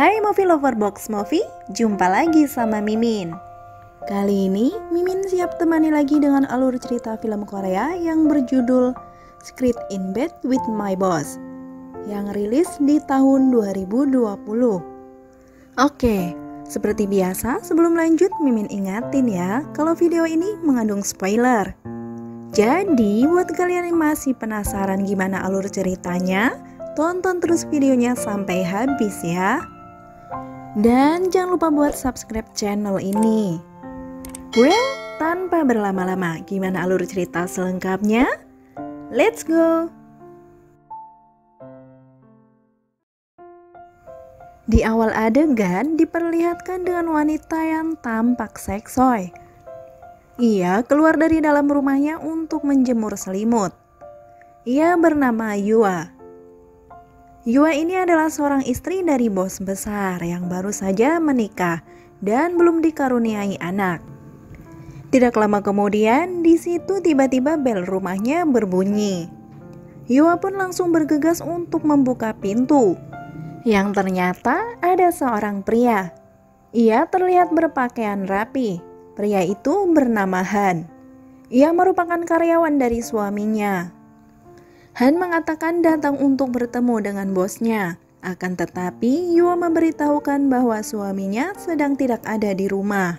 Hai Movie Lover Box Movie, jumpa lagi sama Mimin. Kali ini Mimin siap temani lagi dengan alur cerita film Korea yang berjudul Secret in Bed with My Boss yang rilis di tahun 2020. Oke, seperti biasa sebelum lanjut Mimin ingatin ya kalau video ini mengandung spoiler. Jadi buat kalian yang masih penasaran gimana alur ceritanya, tonton terus videonya sampai habis ya. Dan jangan lupa buat subscribe channel ini. Well, tanpa berlama-lama, gimana alur cerita selengkapnya? Let's go! Di awal adegan diperlihatkan dengan wanita yang tampak seksoi. Ia keluar dari dalam rumahnya untuk menjemur selimut. Ia bernama Yua. Yua ini adalah seorang istri dari bos besar yang baru saja menikah dan belum dikaruniai anak. Tidak lama kemudian, di situ tiba-tiba bel rumahnya berbunyi. Yua pun langsung bergegas untuk membuka pintu. Yang ternyata ada seorang pria. Ia terlihat berpakaian rapi. Pria itu bernama Han. Ia merupakan karyawan dari suaminya. Han mengatakan datang untuk bertemu dengan bosnya. Akan tetapi, Yua memberitahukan bahwa suaminya sedang tidak ada di rumah.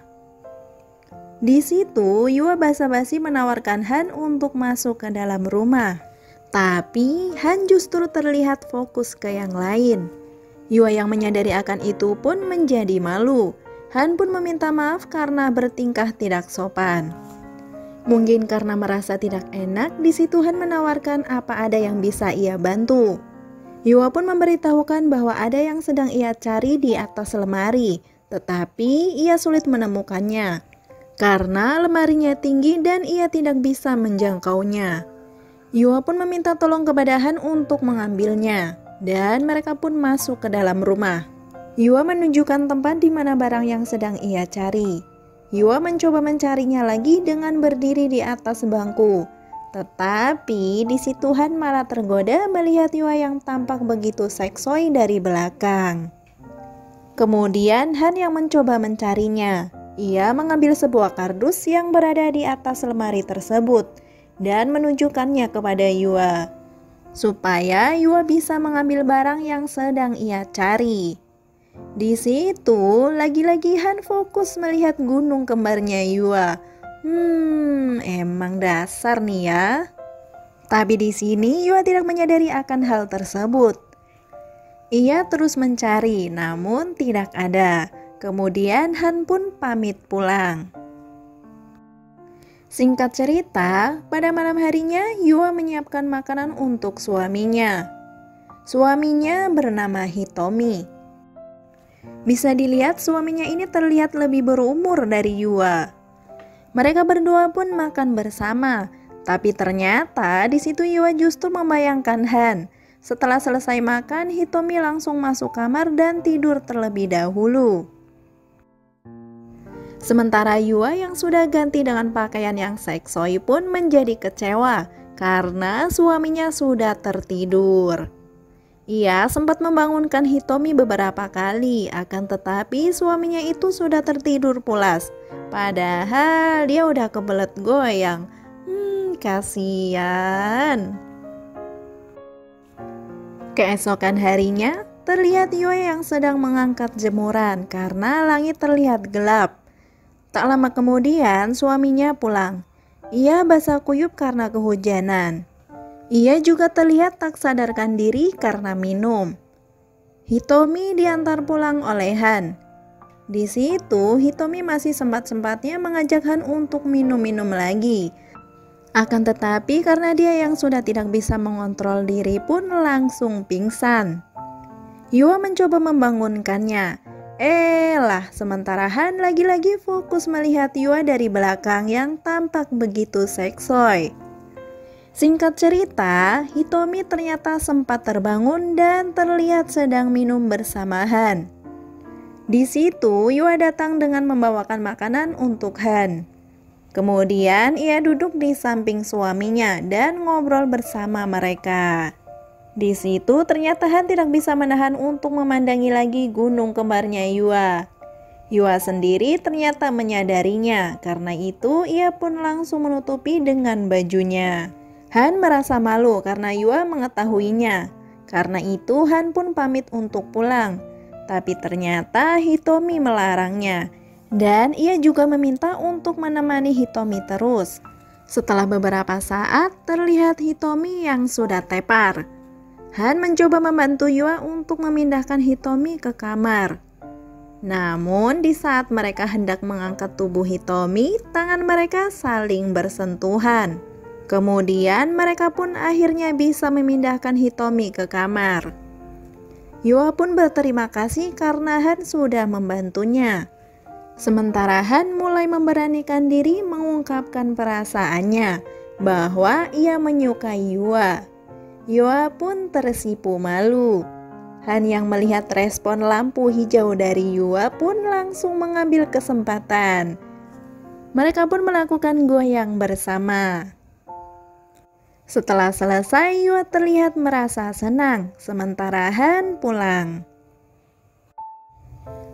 Di situ, Yua basa-basi menawarkan Han untuk masuk ke dalam rumah. Tapi, Han justru terlihat fokus ke yang lain. Yua yang menyadari akan itu pun menjadi malu. Han pun meminta maaf karena bertingkah tidak sopan. Mungkin karena merasa tidak enak, di situ Han menawarkan apa ada yang bisa ia bantu. Yua pun memberitahukan bahwa ada yang sedang ia cari di atas lemari, tetapi ia sulit menemukannya karena lemarinya tinggi dan ia tidak bisa menjangkaunya. Yua pun meminta tolong kepada Han untuk mengambilnya, dan mereka pun masuk ke dalam rumah. Yua menunjukkan tempat di mana barang yang sedang ia cari. Yua mencoba mencarinya lagi dengan berdiri di atas bangku. Tetapi di situ Han malah tergoda melihat Yua yang tampak begitu seksoi dari belakang. Kemudian Han yang mencoba mencarinya. Ia mengambil sebuah kardus yang berada di atas lemari tersebut dan menunjukkannya kepada Yua, supaya Yua bisa mengambil barang yang sedang ia cari. Di situ lagi-lagi Han fokus melihat gunung kembarnya Yua. Emang dasar nih ya. Tapi di sini Yua tidak menyadari akan hal tersebut. Ia terus mencari, namun tidak ada. Kemudian Han pun pamit pulang. Singkat cerita, pada malam harinya Yua menyiapkan makanan untuk suaminya. Suaminya bernama Hitomi. Bisa dilihat suaminya ini terlihat lebih berumur dari Yua. Mereka berdua pun makan bersama, tapi ternyata di situ Yua justru membayangkan Han. Setelah selesai makan, Hitomi langsung masuk kamar dan tidur terlebih dahulu. Sementara Yua yang sudah ganti dengan pakaian yang seksoi pun menjadi kecewa karena suaminya sudah tertidur. Ia sempat membangunkan Hitomi beberapa kali, akan tetapi suaminya itu sudah tertidur pulas. Padahal dia udah kebelet goyang. Kasihan. Keesokan harinya, terlihat Yua yang sedang mengangkat jemuran karena langit terlihat gelap. Tak lama kemudian suaminya pulang. Ia basah kuyup karena kehujanan. Ia juga terlihat tak sadarkan diri karena minum. Hitomi diantar pulang oleh Han. Di situ Hitomi masih sempat-sempatnya mengajak Han untuk minum-minum lagi. Akan tetapi karena dia yang sudah tidak bisa mengontrol diri pun langsung pingsan. Yua mencoba membangunkannya. Sementara Han lagi-lagi fokus melihat Yua dari belakang yang tampak begitu seksoi. Singkat cerita, Hitomi ternyata sempat terbangun dan terlihat sedang minum bersama Han. Di situ, Yua datang dengan membawakan makanan untuk Han. Kemudian ia duduk di samping suaminya dan ngobrol bersama mereka. Di situ ternyata Han tidak bisa menahan untuk memandangi lagi gunung kembarnya Yua. Yua sendiri ternyata menyadarinya, karena itu ia pun langsung menutupi dengan bajunya. Han merasa malu karena Yua mengetahuinya. Karena itu Han pun pamit untuk pulang. Tapi ternyata Hitomi melarangnya. Dan ia juga meminta untuk menemani Hitomi terus. Setelah beberapa saat terlihat Hitomi yang sudah tepar. Han mencoba membantu Yua untuk memindahkan Hitomi ke kamar. Namun di saat mereka hendak mengangkat tubuh Hitomi, tangan mereka saling bersentuhan. Kemudian mereka pun akhirnya bisa memindahkan Hitomi ke kamar. Yua pun berterima kasih karena Han sudah membantunya. Sementara Han mulai memberanikan diri mengungkapkan perasaannya bahwa ia menyukai Yua. Yua pun tersipu malu. Han yang melihat respon lampu hijau dari Yua pun langsung mengambil kesempatan. Mereka pun melakukan goyang bersama. Setelah selesai, Yua terlihat merasa senang, sementara Han pulang.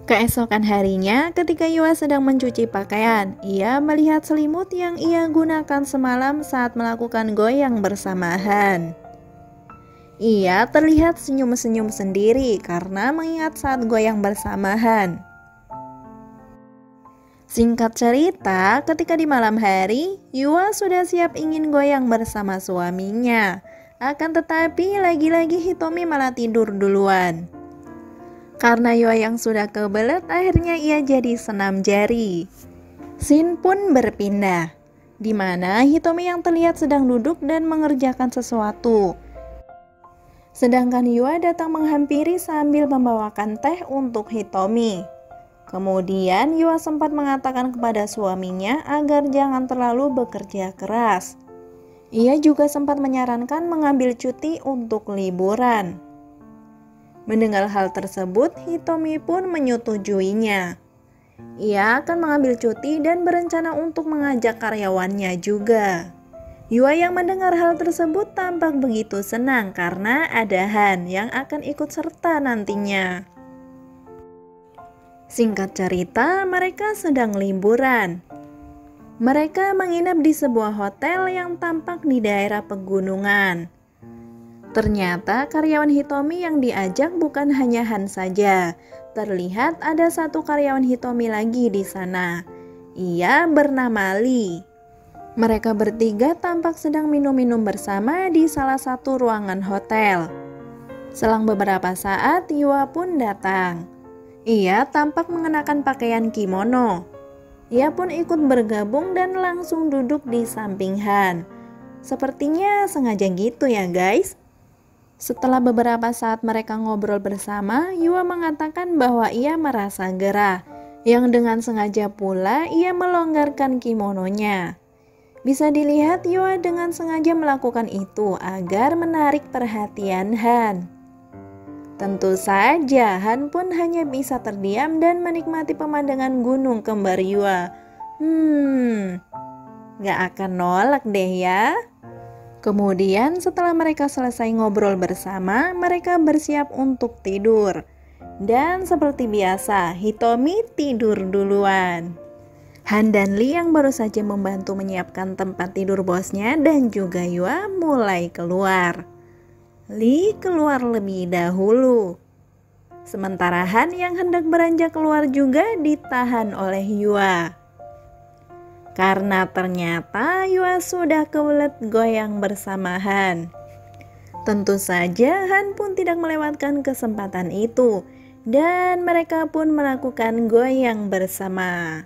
Keesokan harinya, ketika Yua sedang mencuci pakaian, ia melihat selimut yang ia gunakan semalam saat melakukan goyang bersama Han. Ia terlihat senyum-senyum sendiri karena mengingat saat goyang bersama Han. Singkat cerita, ketika di malam hari, Yua sudah siap ingin goyang bersama suaminya. Akan tetapi lagi-lagi Hitomi malah tidur duluan. Karena Yua yang sudah kebelet, akhirnya ia jadi senam jari. Scene pun berpindah, di mana Hitomi yang terlihat sedang duduk dan mengerjakan sesuatu. Sedangkan Yua datang menghampiri sambil membawakan teh untuk Hitomi. Kemudian Yua sempat mengatakan kepada suaminya agar jangan terlalu bekerja keras. Ia juga sempat menyarankan mengambil cuti untuk liburan. Mendengar hal tersebut, Hitomi pun menyetujuinya. Ia akan mengambil cuti dan berencana untuk mengajak karyawannya juga. Yua yang mendengar hal tersebut tampak begitu senang karena ada Han yang akan ikut serta nantinya. Singkat cerita, mereka sedang liburan. Mereka menginap di sebuah hotel yang tampak di daerah pegunungan. Ternyata karyawan Hitomi yang diajak bukan hanya Han saja. Terlihat ada satu karyawan Hitomi lagi di sana. Ia bernama Lee. Mereka bertiga tampak sedang minum-minum bersama di salah satu ruangan hotel. Selang beberapa saat, Yua pun datang. Ia tampak mengenakan pakaian kimono. Ia pun ikut bergabung dan langsung duduk di samping Han. Sepertinya sengaja gitu ya guys. Setelah beberapa saat mereka ngobrol bersama, Yua mengatakan bahwa ia merasa gerah. Yang dengan sengaja pula ia melonggarkan kimononya. Bisa dilihat Yua dengan sengaja melakukan itu agar menarik perhatian Han. Tentu saja Han pun hanya bisa terdiam dan menikmati pemandangan gunung kembar Yua. Gak akan nolak deh ya. Kemudian setelah mereka selesai ngobrol bersama, mereka bersiap untuk tidur. Dan seperti biasa, Hitomi tidur duluan. Han dan Lee yang baru saja membantu menyiapkan tempat tidur bosnya dan juga Yua mulai keluar. Lee keluar lebih dahulu. Sementara Han yang hendak beranjak keluar juga ditahan oleh Yua. Karena ternyata Yua sudah kebelet goyang bersama Han. Tentu saja Han pun tidak melewatkan kesempatan itu. Dan mereka pun melakukan goyang bersama.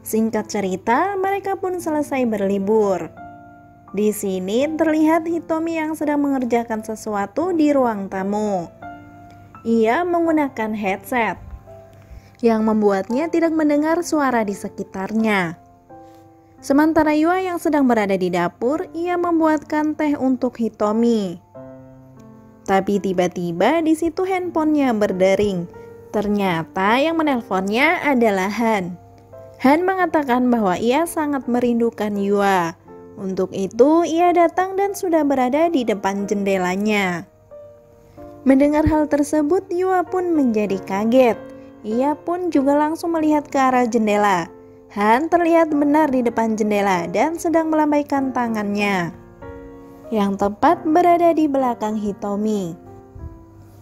Singkat cerita, mereka pun selesai berlibur. Di sini terlihat Hitomi yang sedang mengerjakan sesuatu di ruang tamu. Ia menggunakan headset yang membuatnya tidak mendengar suara di sekitarnya. Sementara Yua yang sedang berada di dapur, ia membuatkan teh untuk Hitomi. Tapi tiba-tiba di situ handphonenya berdering. Ternyata yang menelponnya adalah Han. Han mengatakan bahwa ia sangat merindukan Yua. Untuk itu, ia datang dan sudah berada di depan jendelanya. Mendengar hal tersebut, Yua pun menjadi kaget. Ia pun juga langsung melihat ke arah jendela. Han terlihat benar di depan jendela dan sedang melambaikan tangannya, yang tepat berada di belakang Hitomi.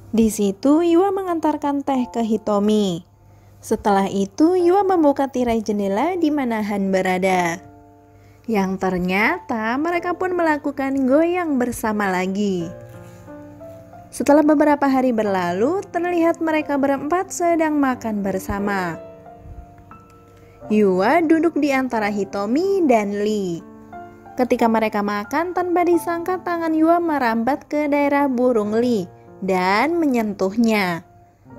Di situ, Yua mengantarkan teh ke Hitomi. Setelah itu, Yua membuka tirai jendela di mana Han berada. Yang ternyata mereka pun melakukan goyang bersama lagi. Setelah beberapa hari berlalu, terlihat mereka berempat sedang makan bersama. Yua duduk di antara Hitomi dan Lee. Ketika mereka makan, tanpa disangka tangan Yua merambat ke daerah burung Lee dan menyentuhnya.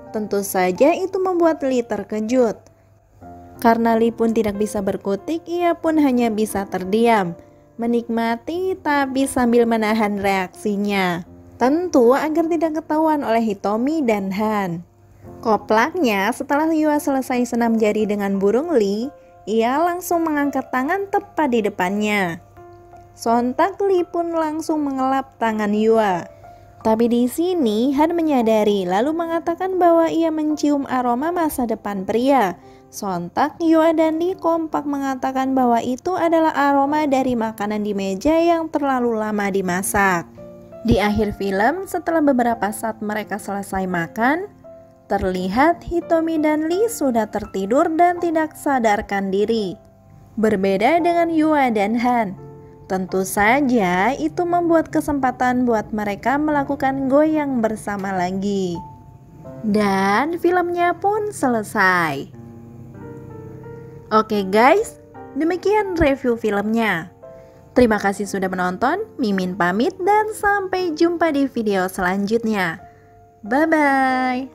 Tentu saja itu membuat Lee terkejut. Karena Lee pun tidak bisa berkutik, ia pun hanya bisa terdiam, menikmati tapi sambil menahan reaksinya. Tentu agar tidak ketahuan oleh Hitomi dan Han. Koplaknya, setelah Yua selesai senam jari dengan burung Lee, ia langsung mengangkat tangan tepat di depannya. Sontak Lee pun langsung mengelap tangan Yua. Tapi di sini Han menyadari lalu mengatakan bahwa ia mencium aroma masa depan pria. Sontak Yua dan Lee kompak mengatakan bahwa itu adalah aroma dari makanan di meja yang terlalu lama dimasak. Di akhir film, setelah beberapa saat mereka selesai makan, terlihat Hitomi dan Lee sudah tertidur dan tidak sadarkan diri. Berbeda dengan Yua dan Han. Tentu saja itu membuat kesempatan buat mereka melakukan goyang bersama lagi. Dan filmnya pun selesai. Oke guys, demikian review filmnya. Terima kasih sudah menonton, Mimin pamit dan sampai jumpa di video selanjutnya. Bye-bye.